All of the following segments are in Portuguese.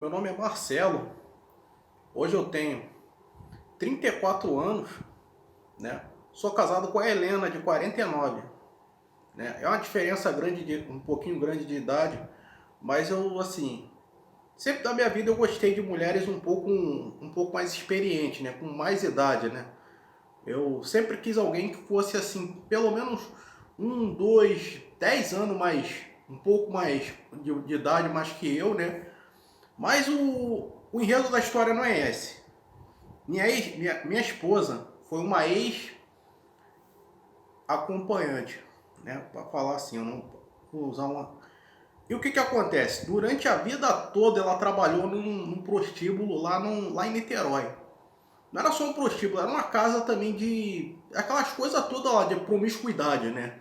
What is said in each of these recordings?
Meu nome é Marcelo. Hoje eu tenho 34 anos, né? Sou casado com a Helena, de 49, né? É uma diferença grande, um pouquinho grande de idade, mas eu, assim, sempre da minha vida eu gostei de mulheres um pouco mais experientes, né? Com mais idade, né? Eu sempre quis alguém que fosse, assim, pelo menos 10 anos mais, um pouco mais de idade mais que eu, né? Mas o enredo da história não é esse. Minha esposa foi uma ex-acompanhante, né? Para falar assim, eu não vou usar uma. E o que acontece? Durante a vida toda ela trabalhou num prostíbulo lá em Niterói. Não era só um prostíbulo, era uma casa também de. Aquelas coisas todas lá de promiscuidade, né?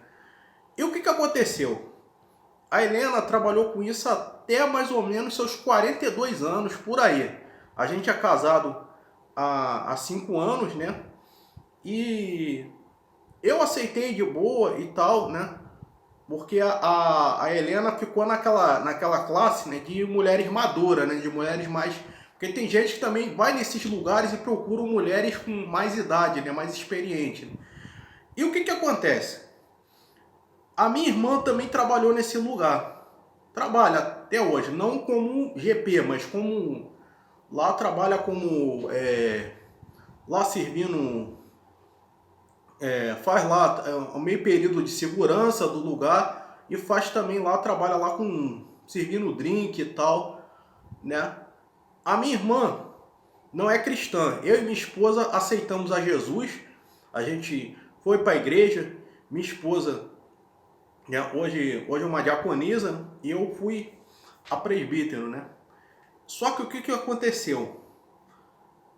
E o que aconteceu? A Helena trabalhou com isso até mais ou menos seus 42 anos, por aí. A gente é casado há 5 anos, né? E eu aceitei de boa e tal, né? Porque a Helena ficou naquela classe, né, de mulheres maduras, né? De mulheres mais. Porque tem gente que também vai nesses lugares e procura mulheres com mais idade, né? Mais experiente. Né? E o que acontece? A minha irmã também trabalhou nesse lugar. Trabalha até hoje, não como GP, mas como. Lá trabalha como. Lá servindo. Faz lá o meio período de segurança do lugar e faz também lá, trabalha lá com servindo drink e tal, né? A minha irmã não é cristã. Eu e minha esposa aceitamos a Jesus. A gente foi para a igreja. Minha esposa, né, hoje é uma diaconisa e eu fui a presbítero, né? Só que o que aconteceu?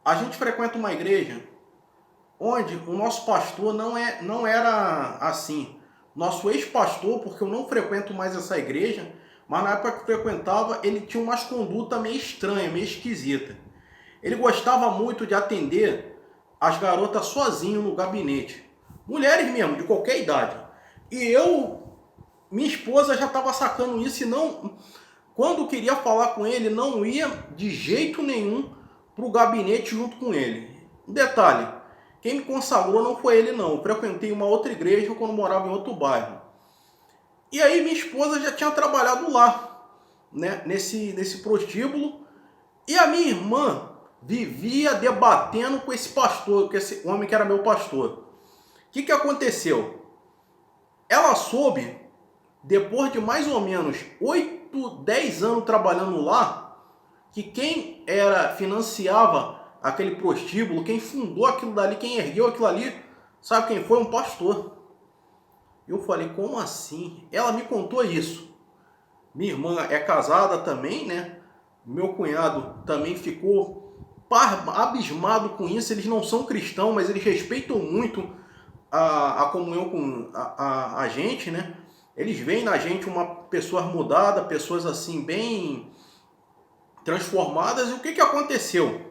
A gente frequenta uma igreja onde o nosso pastor não era assim. Nosso ex-pastor, porque eu não frequento mais essa igreja, mas na época que frequentava, ele tinha umas condutas meio estranhas, meio esquisita. Ele gostava muito de atender as garotas sozinho no gabinete. Mulheres mesmo, de qualquer idade. E minha esposa já estava sacando isso e não, quando queria falar com ele, não ia de jeito nenhum para o gabinete junto com ele. Um detalhe, quem me consagrou não foi ele não, eu frequentei uma outra igreja quando morava em outro bairro. E aí minha esposa já tinha trabalhado lá, né, nesse prostíbulo, e a minha irmã vivia debatendo com esse pastor, com esse homem que era meu pastor. O que aconteceu? Ela soube, depois de mais ou menos 8, 10 anos trabalhando lá, que quem financiava aquele prostíbulo, quem fundou aquilo dali, quem ergueu aquilo ali, sabe quem foi? Um pastor. Eu falei, como assim? Ela me contou isso. Minha irmã é casada também, né? Meu cunhado também ficou abismado com isso. Eles não são cristãos, mas eles respeitam muito a comunhão com a gente, né? Eles veem na gente uma pessoa mudada, pessoas assim bem transformadas. E o que aconteceu?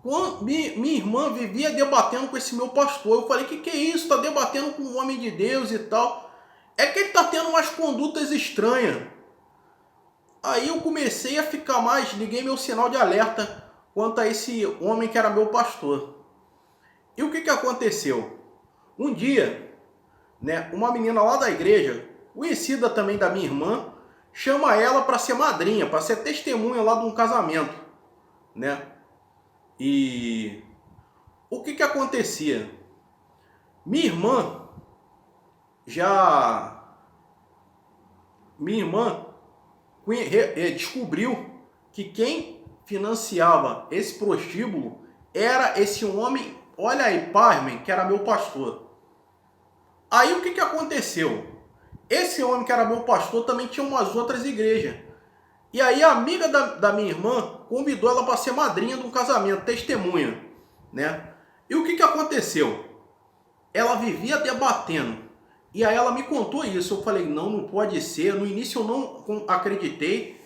Quando minha irmã vivia debatendo com esse meu pastor, eu falei, que é isso? Está debatendo com um homem de Deus e tal. É que ele está tendo umas condutas estranhas. Aí eu comecei a ficar mais, liguei meu sinal de alerta quanto a esse homem que era meu pastor. E o que aconteceu? Um dia, né, uma menina lá da igreja, conhecida também da minha irmã, chama ela para ser madrinha, para ser testemunha lá de um casamento, né? E o que acontecia? Minha irmã já minha irmã descobriu que quem financiava esse prostíbulo era esse homem, olha aí, pasmem, que era meu pastor. Aí o que aconteceu? Esse homem que era meu pastor também tinha umas outras igrejas. E aí a amiga da minha irmã convidou ela para ser madrinha de um casamento, testemunha, né? E o que aconteceu? Ela vivia debatendo. E aí ela me contou isso. Eu falei, não pode ser. No início eu não acreditei.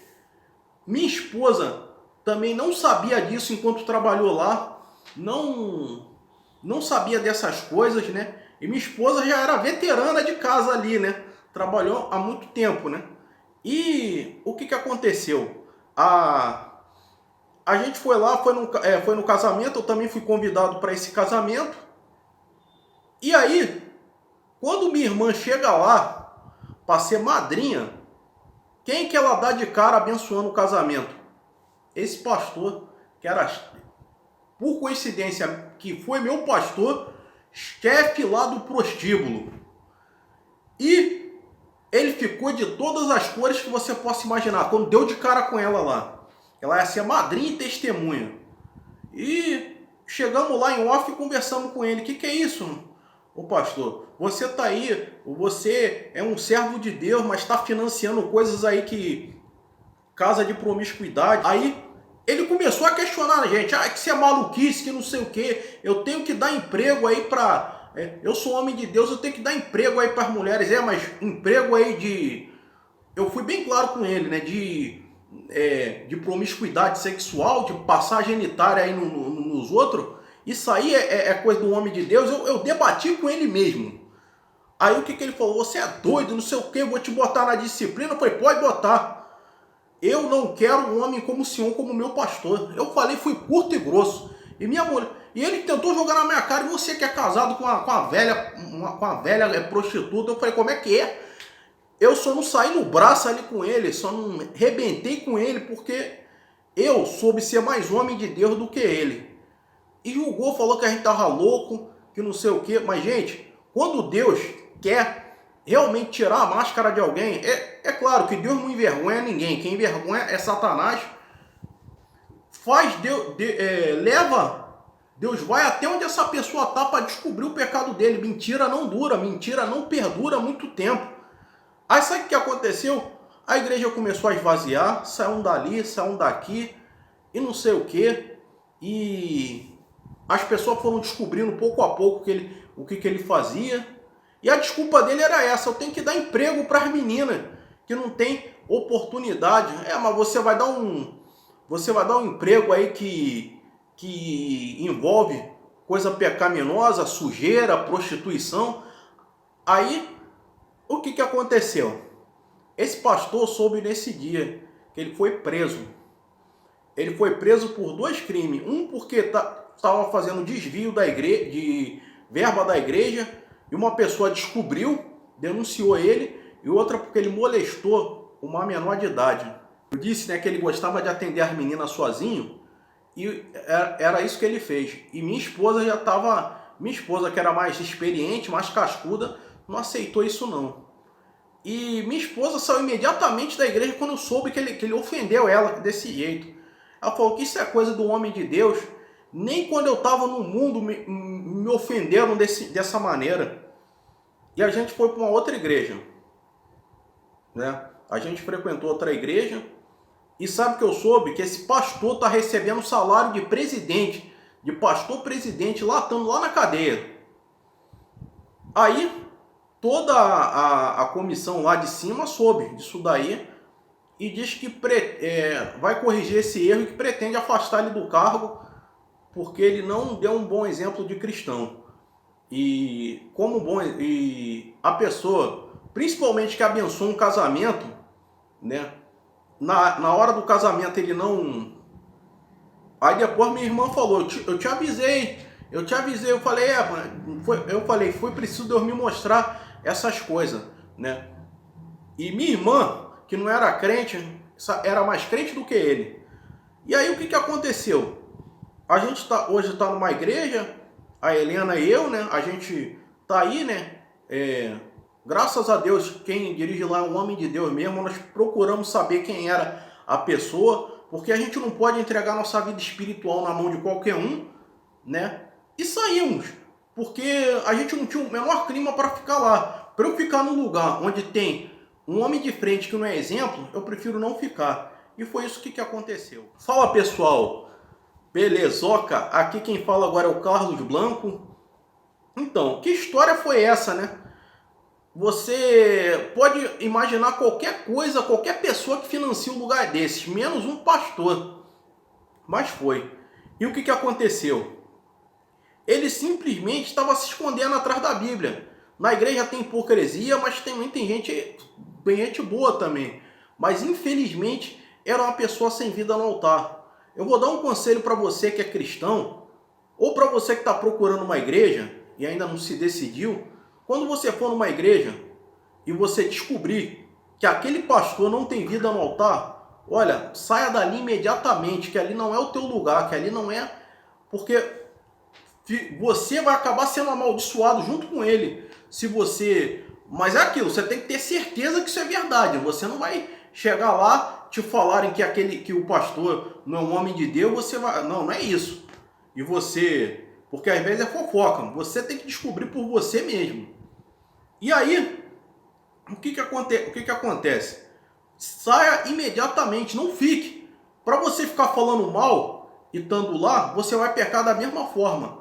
Minha esposa também não sabia disso enquanto trabalhou lá. Não sabia dessas coisas, né? E minha esposa já era veterana de casa ali, né? Trabalhou há muito tempo, né? E o que aconteceu? A gente foi lá, foi no casamento, eu também fui convidado para esse casamento. E aí, quando minha irmã chega lá para ser madrinha, quem que ela dá de cara abençoando o casamento? Esse pastor, que era, por coincidência, que foi meu pastor, chefe lá do prostíbulo. E ele ficou de todas as cores que você possa imaginar, quando deu de cara com ela lá. Ela ia ser madrinha e testemunha. E chegamos lá em off e conversamos com ele. O que é isso? Ô pastor, você tá aí, você é um servo de Deus, mas está financiando coisas aí que... casa de promiscuidade. Aí ele começou a questionar a gente. Ah, que isso é maluquice, que não sei o que. Eu tenho que dar emprego aí pra... eu sou homem de Deus, eu tenho que dar emprego aí para as mulheres. Mas emprego aí de... Eu fui bem claro com ele, né? De promiscuidade sexual, de passar genitália aí nos outros. Isso aí é coisa do homem de Deus. Eu debati com ele mesmo. Aí o que ele falou? Você é doido, não sei o que, eu vou te botar na disciplina. Eu falei, pode botar. Eu não quero um homem como o senhor, como meu pastor. Eu falei, fui curto e grosso. E minha mulher... E ele tentou jogar na minha cara, e você que é casado com a velha prostituta. Eu falei, como é que é? Eu só não saí no braço ali com ele, só não rebentei com ele, porque eu soube ser mais homem de Deus do que ele. E julgou, falou que a gente tava louco, que não sei o quê. Mas, gente, quando Deus quer realmente tirar a máscara de alguém, é claro que Deus não envergonha ninguém. Quem envergonha é Satanás. Deus vai até onde essa pessoa tá para descobrir o pecado dele. Mentira não dura, mentira não perdura muito tempo. Aí sabe o que aconteceu? A igreja começou a esvaziar, saiu um dali, saiu um daqui, e não sei o que. E as pessoas foram descobrindo pouco a pouco o que ele fazia. E a desculpa dele era essa: eu tenho que dar emprego para as meninas que não tem oportunidade. Mas você vai dar um emprego aí que envolve coisa pecaminosa, sujeira, prostituição. Aí o que aconteceu? Esse pastor soube nesse dia que ele foi preso. Ele foi preso por 2 crimes. Um porque estava fazendo desvio de verba da igreja, e uma pessoa descobriu, denunciou ele, e outra porque ele molestou uma menor de idade. Eu disse, né, que ele gostava de atender as meninas sozinho, e era isso que ele fez. E minha esposa, que era mais experiente, mais cascuda, não aceitou isso não. E minha esposa saiu imediatamente da igreja quando soube que ele ofendeu ela desse jeito. Ela falou que isso é coisa do homem de Deus. Nem quando eu estava no mundo me ofenderam dessa maneira. E a gente foi para uma outra igreja, né? A gente frequentou outra igreja. E sabe que eu soube? Que esse pastor está recebendo salário de presidente, de pastor presidente, estando lá na cadeia. Aí toda a comissão lá de cima soube disso daí e diz que vai corrigir esse erro e que pretende afastar ele do cargo, porque ele não deu um bom exemplo de cristão. E a pessoa, principalmente que abençoa um casamento, né? Na hora do casamento ele não... Aí depois minha irmã falou, eu te avisei, eu falei, foi preciso Deus me mostrar essas coisas, né? E minha irmã, que não era crente, era mais crente do que ele. E aí o que aconteceu? A gente hoje está numa igreja, a Helena e eu, né? A gente tá aí, né? Graças a Deus, quem dirige lá é um homem de Deus mesmo. Nós procuramos saber quem era a pessoa, porque a gente não pode entregar nossa vida espiritual na mão de qualquer um, né? E saímos, porque a gente não tinha o menor clima para ficar lá. Para eu ficar num lugar onde tem um homem de frente que não é exemplo, eu prefiro não ficar. E foi isso que aconteceu. Fala pessoal, belezoca? Aqui quem fala agora é o Carlos Blanco. Então, que história foi essa, né? Você pode imaginar qualquer coisa, qualquer pessoa que financia um lugar desses, menos um pastor. Mas foi. E o que aconteceu? Ele simplesmente estava se escondendo atrás da Bíblia. Na igreja tem hipocrisia, mas também tem gente boa também. Mas infelizmente era uma pessoa sem vida no altar. Eu vou dar um conselho para você que é cristão, ou para você que está procurando uma igreja e ainda não se decidiu. Quando você for numa igreja e você descobrir que aquele pastor não tem vida no altar, olha, saia dali imediatamente, que ali não é o teu lugar, que ali não é... Porque você vai acabar sendo amaldiçoado junto com ele. Se você... Mas é aquilo, você tem que ter certeza que isso é verdade. Você não vai chegar lá, te falarem que o pastor não é um homem de Deus, você vai... Não, não é isso. E você... Porque às vezes é fofoca. Você tem que descobrir por você mesmo. E aí, o que acontece? Saia imediatamente, não fique. Para você ficar falando mal e estando lá, você vai pecar da mesma forma.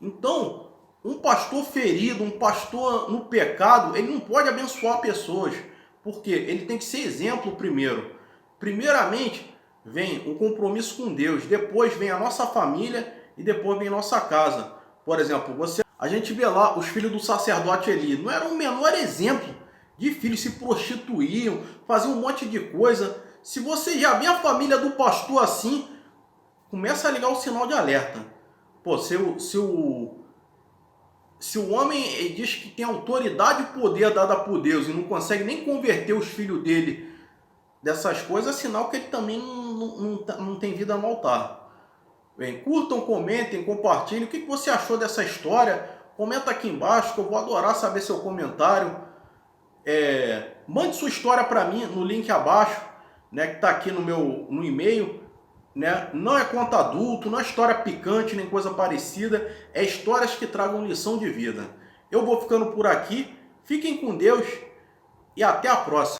Então, um pastor ferido, um pastor no pecado, ele não pode abençoar pessoas, porque ele tem que ser exemplo primeiro. Primeiramente, vem o compromisso com Deus, depois vem a nossa família e depois vem a nossa casa. Por exemplo, a gente vê lá os filhos do sacerdote Eli, não era o menor exemplo de filhos, se prostituíam, faziam um monte de coisa. Se você já vê a família do pastor assim, começa a ligar o sinal de alerta. Pô, se o homem diz que tem autoridade e poder dada por Deus e não consegue nem converter os filhos dele dessas coisas, é sinal que ele também não tem vida no altar. Bem, curtam, comentem, compartilhem. O que você achou dessa história? Comenta aqui embaixo que eu vou adorar saber seu comentário. Mande sua história para mim no link abaixo, né, que está aqui no e-mail. Né? Não é conto adulto, não é história picante nem coisa parecida, é histórias que tragam lição de vida. Eu vou ficando por aqui, fiquem com Deus e até a próxima.